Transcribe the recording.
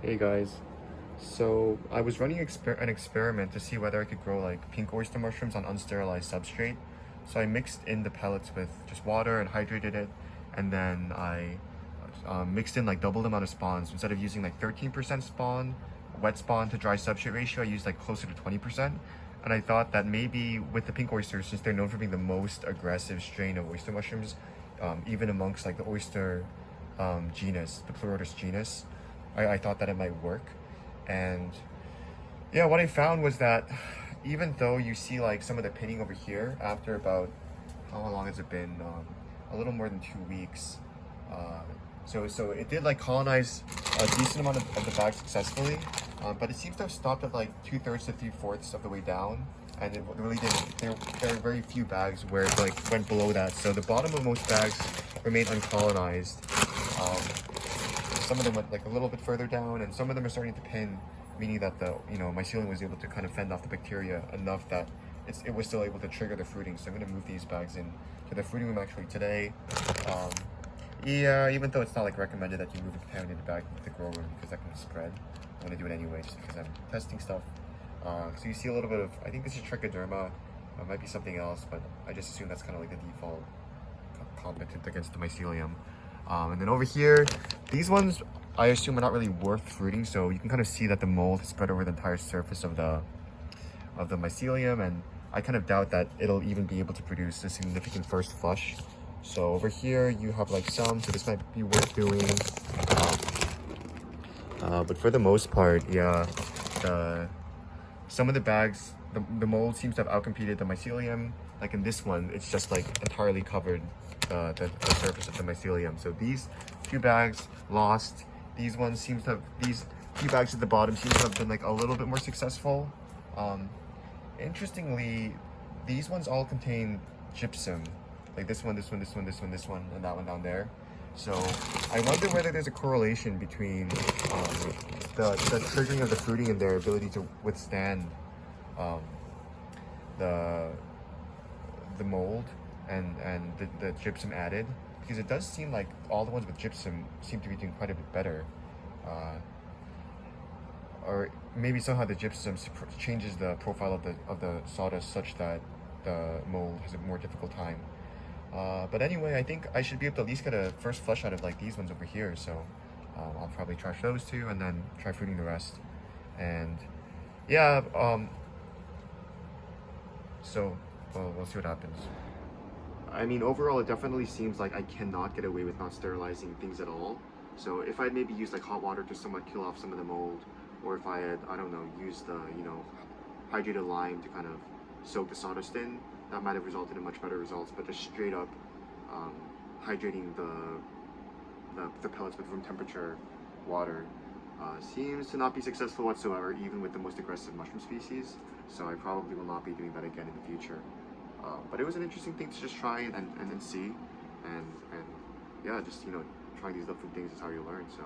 Hey guys, so I was running an experiment to see whether I could grow like pink oyster mushrooms on unsterilized substrate. So I mixed in the pellets with just water and hydrated it, and then I mixed in like double the amount of spawns. Instead of using like 13% spawn, wet spawn to dry substrate ratio, I used like closer to 20%. And I thought that maybe with the pink oysters, since they're known for being the most aggressive strain of oyster mushrooms, even amongst like the oyster genus, the Pleurotus genus, I thought that it might work. And yeah, what I found was that even though you see like some of the pinning over here after about, how long has it been? A little more than 2 weeks. Uh, so it did like colonize a decent amount of the bag successfully, but it seems to have stopped at like 2/3 to 3/4 of the way down, and it really didn't. There are very few bags where it like went below that. So the bottom of most bags remain uncolonized. Some of them went like a little bit further down, and some of them are starting to pin, meaning that the mycelium was able to kind of fend off the bacteria enough that it was still able to trigger the fruiting. So I'm going to move these bags in to the fruiting room actually today. Yeah, even though it's not like recommended that you move a contaminated bag into the grow room because that can spread, I'm going to do it anyway just because I'm testing stuff. So you see a little bit of, I think this is trichoderma, it might be something else, but I just assume that's kind of like the default competent against the mycelium. And then over here, these ones I assume are not really worth fruiting, so you can kind of see that the mold is spread over the entire surface of the mycelium, and I kind of doubt that it'll even be able to produce a significant first flush. So over here you have like some, so this might be worth doing. But for the most part, yeah, some of the bags, the mold seems to have outcompeted the mycelium. Like in this one, it's just like entirely covered the surface of the mycelium. So these two bags lost. These ones seems to have, these few bags at the bottom seem to have been like a little bit more successful. Interestingly, these ones all contain gypsum. Like this one, this one, this one, this one, this one, and that one down there. So I wonder whether there's a correlation between the triggering of the fruiting and their ability to withstand the mold and the gypsum added, because it does seem like all the ones with gypsum seem to be doing quite a bit better, or maybe somehow the gypsum changes the profile of the sawdust such that the mold has a more difficult time. But anyway, I think I should be able to at least get a first flush out of like these ones over here, so I'll probably trash those two and then try fruiting the rest. And yeah, so we'll see what happens. I mean, overall, it definitely seems like I cannot get away with not sterilizing things at all. So if I'd maybe used like hot water to somewhat kill off some of the mold, or if I had, I don't know, used the, hydrated lime to kind of soak the sawdust in, that might have resulted in much better results. But just straight up hydrating the pellets with room temperature water seems to not be successful whatsoever, even with the most aggressive mushroom species. So I probably will not be doing that again in the future. But it was an interesting thing to just try and see, and yeah, just trying these different things is how you learn. So